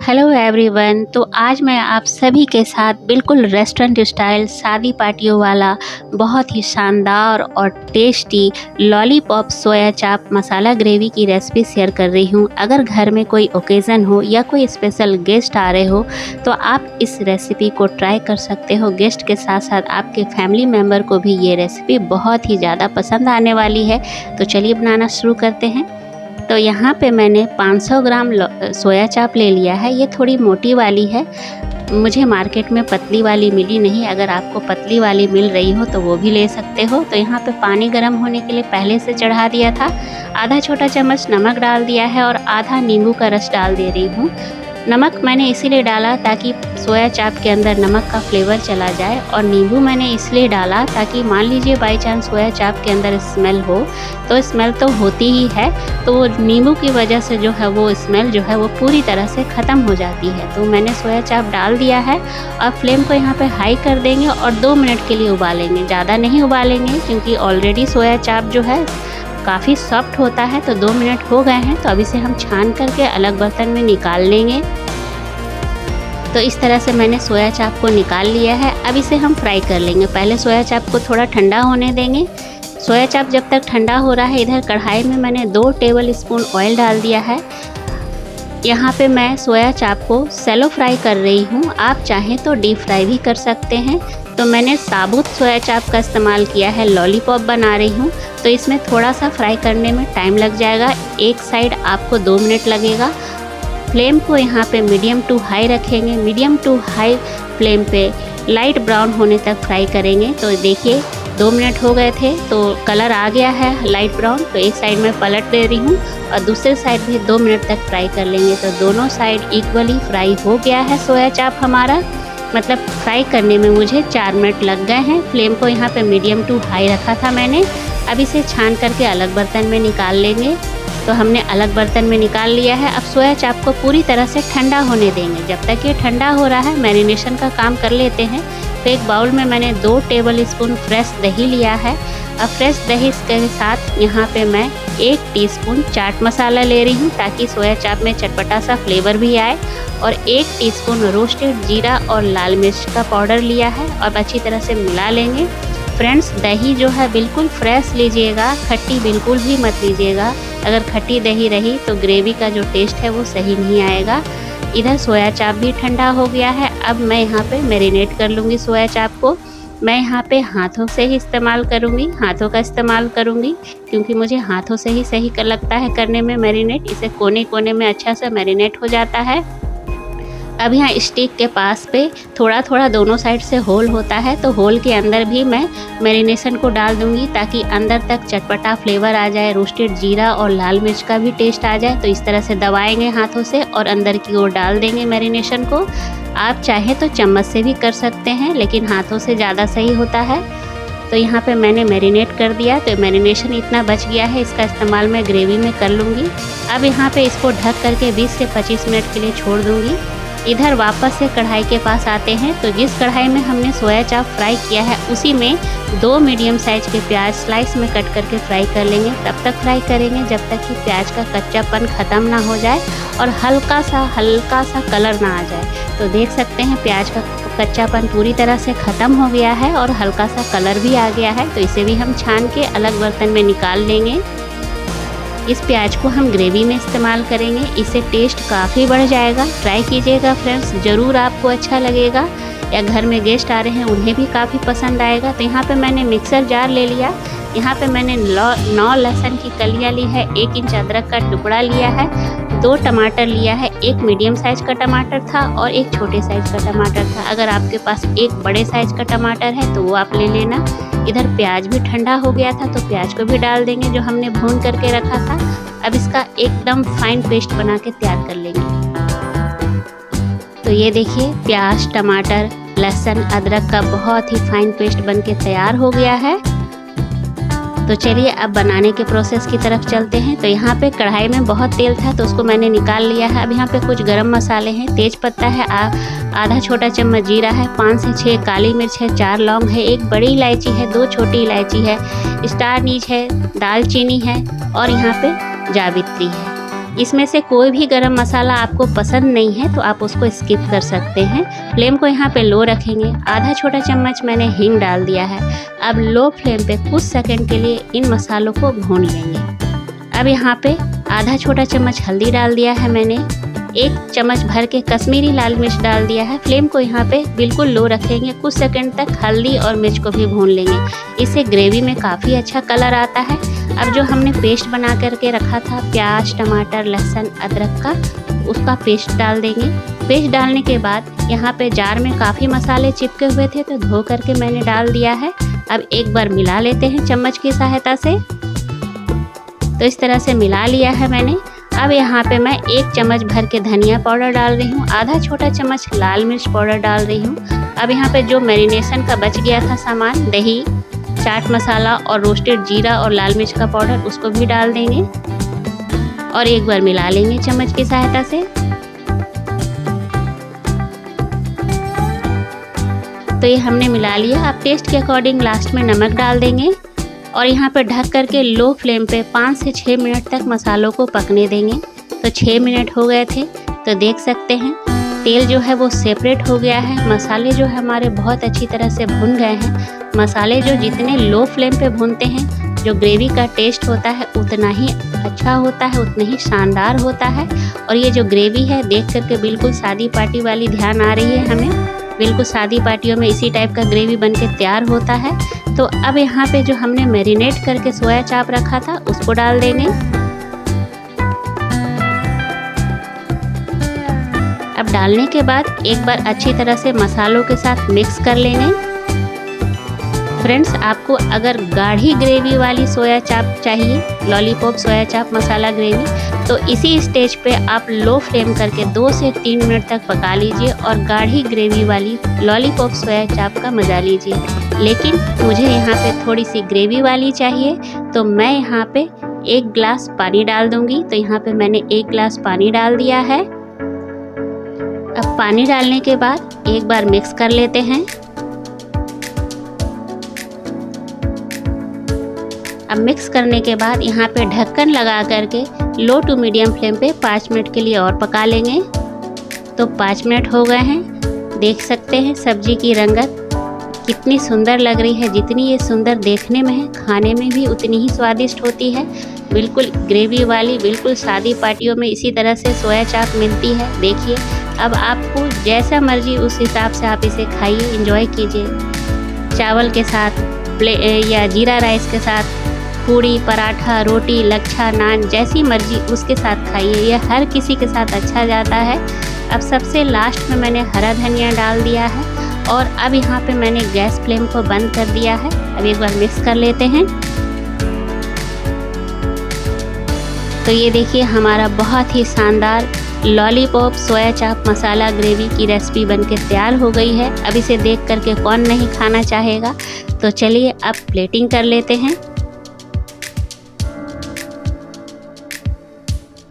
Hello everyone. तो आज मैं आप सभी के साथ बिल्कुल रेस्टोरेंट स्टाइल शादी पार्टियों वाला बहुत ही शानदार और टेस्टी लॉलीपॉप सोया चाप मसाला ग्रेवी की रेसिपी शेयर कर रही हूँ। अगर घर में कोई ओकेज़न हो या कोई स्पेशल गेस्ट आ रहे हो तो आप इस रेसिपी को ट्राई कर सकते हो। गेस्ट के साथ साथ आपके फैमिली मेम्बर को भी ये रेसिपी बहुत ही ज़्यादा पसंद आने वाली है। तो चलिए बनाना शुरू करते हैं। तो यहाँ पे मैंने 500 ग्राम सोया चाप ले लिया है। ये थोड़ी मोटी वाली है, मुझे मार्केट में पतली वाली मिली नहीं। अगर आपको पतली वाली मिल रही हो तो वो भी ले सकते हो। तो यहाँ पे पानी गर्म होने के लिए पहले से चढ़ा दिया था। आधा छोटा चम्मच नमक डाल दिया है और आधा नींबू का रस डाल दे रही हूँ। नमक मैंने इसीलिए डाला ताकि सोया चाप के अंदर नमक का फ्लेवर चला जाए, और नींबू मैंने इसलिए डाला ताकि मान लीजिए बाई चांस सोया चाप के अंदर स्मेल हो, तो स्मेल तो होती ही है, तो वो नींबू की वजह से जो है वो स्मेल जो है वो पूरी तरह से ख़त्म हो जाती है। तो मैंने सोया चाप डाल दिया है और फ्लेम को यहाँ पे हाई कर देंगे और 2 मिनट के लिए उबालेंगे। ज़्यादा नहीं उबालेंगे क्योंकि ऑलरेडी सोया चाप जो है काफ़ी सॉफ्ट होता है। तो 2 मिनट हो गए हैं, तो अब इसे हम छान करके अलग बर्तन में निकाल लेंगे। तो इस तरह से मैंने सोया चाप को निकाल लिया है। अब इसे हम फ्राई कर लेंगे। पहले सोया चाप को थोड़ा ठंडा होने देंगे। सोया चाप जब तक ठंडा हो रहा है, इधर कढ़ाई में मैंने 2 टेबल स्पून ऑयल डाल दिया है। यहाँ पे मैं सोया चाप को सैलो फ्राई कर रही हूँ, आप चाहें तो डीप फ्राई भी कर सकते हैं। तो मैंने साबुत सोया चाप का इस्तेमाल किया है, लॉलीपॉप बना रही हूँ, तो इसमें थोड़ा सा फ्राई करने में टाइम लग जाएगा। एक साइड आपको 2 मिनट लगेगा। फ्लेम को यहाँ पे मीडियम टू हाई रखेंगे। मीडियम टू हाई फ्लेम पे लाइट ब्राउन होने तक फ्राई करेंगे। तो देखिए 2 मिनट हो गए थे तो कलर आ गया है लाइट ब्राउन। तो एक साइड में पलट दे रही हूँ और दूसरे साइड भी 2 मिनट तक फ्राई कर लेंगे। तो दोनों साइड इक्वली फ्राई हो गया है सोया चाप हमारा, मतलब फ्राई करने में मुझे 4 मिनट लग गए हैं। फ्लेम को यहाँ पे मीडियम टू हाई रखा था मैंने। अब इसे छान करके अलग बर्तन में निकाल लेंगे। तो हमने अलग बर्तन में निकाल लिया है। अब सोया चाप को पूरी तरह से ठंडा होने देंगे। जब तक ये ठंडा हो रहा है मैरिनेशन का काम कर लेते हैं। तो एक बाउल में मैंने 2 टेबल स्पून फ्रेश दही लिया है। अब फ्रेश दही के साथ यहाँ पे मैं 1 टीस्पून चाट मसाला ले रही हूँ ताकि सोया चाप में चटपटा सा फ्लेवर भी आए, और 1 टीस्पून रोस्टेड जीरा और लाल मिर्च का पाउडर लिया है और अच्छी तरह से मिला लेंगे। फ्रेंड्स, दही जो है बिल्कुल फ्रेश लीजिएगा, खट्टी बिल्कुल भी मत लीजिएगा। अगर खट्टी दही रही तो ग्रेवी का जो टेस्ट है वो सही नहीं आएगा। इधर सोया चाप भी ठंडा हो गया है। अब मैं यहाँ पे मैरिनेट कर लूँगी सोया चाप को। मैं यहाँ पे हाथों से ही इस्तेमाल करूँगी, हाथों का इस्तेमाल करूँगी क्योंकि मुझे हाथों से ही सही लगता है करने में मैरिनेट। इसे कोने कोने में अच्छा सा मैरिनेट हो जाता है। अब यहाँ स्टिक के पास पे थोड़ा थोड़ा दोनों साइड से होल होता है, तो होल के अंदर भी मैं मैरिनेशन को डाल दूँगी ताकि अंदर तक चटपटा फ्लेवर आ जाए, रोस्टेड जीरा और लाल मिर्च का भी टेस्ट आ जाए। तो इस तरह से दबाएंगे हाथों से और अंदर की ओर डाल देंगे मैरिनेशन को। आप चाहे तो चम्मच से भी कर सकते हैं, लेकिन हाथों से ज़्यादा सही होता है। तो यहाँ पे मैंने मैरिनेट कर दिया। तो मैरिनेशन इतना बच गया है, इसका इस्तेमाल मैं ग्रेवी में कर लूँगी। अब यहाँ पे इसको ढक करके 20 से 25 मिनट के लिए छोड़ दूँगी। इधर वापस से कढ़ाई के पास आते हैं। तो जिस कढ़ाई में हमने सोया चाप फ्राई किया है उसी में 2 मीडियम साइज के प्याज स्लाइस में कट करके फ्राई कर लेंगे। तब तक फ्राई करेंगे जब तक कि प्याज का कच्चापन ख़त्म ना हो जाए और हल्का सा कलर ना आ जाए। तो देख सकते हैं प्याज का कच्चापन पूरी तरह से ख़त्म हो गया है और हल्का सा कलर भी आ गया है। तो इसे भी हम छान के अलग बर्तन में निकाल लेंगे। इस प्याज को हम ग्रेवी में इस्तेमाल करेंगे, इससे टेस्ट काफ़ी बढ़ जाएगा। ट्राई कीजिएगा फ्रेंड्स, ज़रूर आपको अच्छा लगेगा, या घर में गेस्ट आ रहे हैं उन्हें भी काफ़ी पसंद आएगा। तो यहाँ पे मैंने मिक्सर जार ले लिया। यहाँ पे मैंने 9 लहसुन की कलियाँ ली है, 1 इंच अदरक का टुकड़ा लिया है, 2 टमाटर लिया है। 1 मीडियम साइज का टमाटर था और 1 छोटे साइज का टमाटर था। अगर आपके पास 1 बड़े साइज का टमाटर है तो वो आप ले लेना। इधर प्याज भी ठंडा हो गया था तो प्याज को भी डाल देंगे जो हमने भून करके रखा था। अब इसका एकदम फाइन पेस्ट बना के तैयार कर लेंगे। तो ये देखिए प्याज, टमाटर, लहसुन, अदरक का बहुत ही फाइन पेस्ट बन के तैयार हो गया है। तो चलिए अब बनाने के प्रोसेस की तरफ चलते हैं। तो यहाँ पे कढ़ाई में बहुत तेल था तो उसको मैंने निकाल लिया है। अब यहाँ पे कुछ गरम मसाले हैं, तेज पत्ता है, आधा छोटा चम्मच जीरा है, 5 से 6 काली मिर्च है, 4 लौंग है, 1 बड़ी इलायची है, 2 छोटी इलायची है, स्टार अनीज है, दालचीनी है और यहाँ पे जावित्री है। इसमें से कोई भी गरम मसाला आपको पसंद नहीं है तो आप उसको स्किप कर सकते हैं। फ्लेम को यहाँ पे लो रखेंगे। आधा छोटा चम्मच मैंने हींग डाल दिया है। अब लो फ्लेम पे कुछ सेकंड के लिए इन मसालों को भून लेंगे। अब यहाँ पे आधा छोटा चम्मच हल्दी डाल दिया है मैंने। 1 चम्मच भर के कश्मीरी लाल मिर्च डाल दिया है। फ्लेम को यहाँ पे बिल्कुल लो रखेंगे। कुछ सेकंड तक हल्दी और मिर्च को भी भून लेंगे। इससे ग्रेवी में काफ़ी अच्छा कलर आता है। अब जो हमने पेस्ट बना करके रखा था प्याज, टमाटर, लहसुन, अदरक का, उसका पेस्ट डाल देंगे। पेस्ट डालने के बाद यहाँ पे जार में काफ़ी मसाले चिपके हुए थे तो धो करके मैंने डाल दिया है। अब एक बार मिला लेते हैं चम्मच की सहायता से। तो इस तरह से मिला लिया है मैंने। अब यहाँ पे मैं 1 चम्मच भर के धनिया पाउडर डाल रही हूँ। आधा छोटा चम्मच लाल मिर्च पाउडर डाल रही हूँ। अब यहाँ पे जो मैरिनेशन का बच गया था सामान, दही, चाट मसाला और रोस्टेड जीरा और लाल मिर्च का पाउडर, उसको भी डाल देंगे और एक बार मिला लेंगे चम्मच की सहायता से। तो ये हमने मिला लिया। अब टेस्ट के अकॉर्डिंग लास्ट में नमक डाल देंगे और यहाँ पे ढक करके लो फ्लेम पे 5 से 6 मिनट तक मसालों को पकने देंगे। तो 6 मिनट हो गए थे तो देख सकते हैं तेल जो है वो सेपरेट हो गया है। मसाले जो है हमारे बहुत अच्छी तरह से भुन गए हैं। मसाले जो जितने लो फ्लेम पे भूनते हैं, जो ग्रेवी का टेस्ट होता है उतना ही अच्छा होता है, उतना ही शानदार होता है। और ये जो ग्रेवी है देख करके बिल्कुल शादी पार्टी वाली ध्यान आ रही है हमें। बिल्कुल शादी पार्टियों में इसी टाइप का ग्रेवी बन के तैयार होता है। तो अब यहाँ पे जो हमने मैरिनेट करके सोया चाप रखा था उसको डाल देंगे। अब डालने के बाद एक बार अच्छी तरह से मसालों के साथ मिक्स कर लेंगे। फ्रेंड्स, आपको अगर गाढ़ी ग्रेवी वाली सोया चाप चाहिए, लॉलीपॉप सोया चाप मसाला ग्रेवी, तो इसी स्टेज पे आप लो फ्लेम करके 2 से 3 मिनट तक पका लीजिए और गाढ़ी ग्रेवी वाली लॉलीपॉप सोया चाप का मज़ा लीजिए। लेकिन मुझे यहाँ पे थोड़ी सी ग्रेवी वाली चाहिए तो मैं यहाँ पे 1 गिलास पानी डाल दूँगी। तो यहाँ पे मैंने 1 गिलास पानी डाल दिया है। अब पानी डालने के बाद एक बार मिक्स कर लेते हैं। अब मिक्स करने के बाद यहाँ पे ढक्कन लगा करके लो टू मीडियम फ्लेम पे 5 मिनट के लिए और पका लेंगे। तो 5 मिनट हो गए हैं। देख सकते हैं सब्जी की रंगत कितनी सुंदर लग रही है। जितनी ये सुंदर देखने में है, खाने में भी उतनी ही स्वादिष्ट होती है। बिल्कुल ग्रेवी वाली, बिल्कुल शादी पार्टियों में इसी तरह से सोया चाप मिलती है। देखिए, अब आपको जैसा मर्जी उस हिसाब से आप इसे खाइए, एंजॉय कीजिए। चावल के साथ या जीरा राइस के साथ, पूड़ी, पराठा, रोटी, लच्छा, नान, जैसी मर्जी उसके साथ खाइए। यह हर किसी के साथ अच्छा जाता है। अब सबसे लास्ट में मैंने हरा धनिया डाल दिया है और अब यहाँ पे मैंने गैस फ्लेम को बंद कर दिया है। अब एक बार मिक्स कर लेते हैं। तो ये देखिए हमारा बहुत ही शानदार लॉलीपॉप सोया चाप मसाला ग्रेवी की रेसिपी बनके तैयार हो गई है। अब इसे देख करके कौन नहीं खाना चाहेगा। तो चलिए अब प्लेटिंग कर लेते हैं।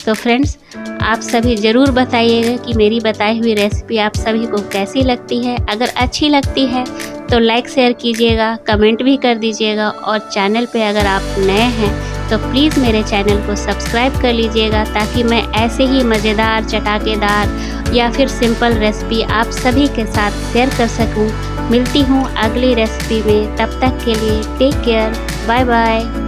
तो फ्रेंड्स, आप सभी ज़रूर बताइएगा कि मेरी बताई हुई रेसिपी आप सभी को कैसी लगती है। अगर अच्छी लगती है तो लाइक शेयर कीजिएगा, कमेंट भी कर दीजिएगा और चैनल पे अगर आप नए हैं तो प्लीज़ मेरे चैनल को सब्सक्राइब कर लीजिएगा ताकि मैं ऐसे ही मज़ेदार, चटाकेदार या फिर सिंपल रेसिपी आप सभी के साथ शेयर कर सकूं। मिलती हूं अगली रेसिपी में, तब तक के लिए टेक केयर, बाय बाय।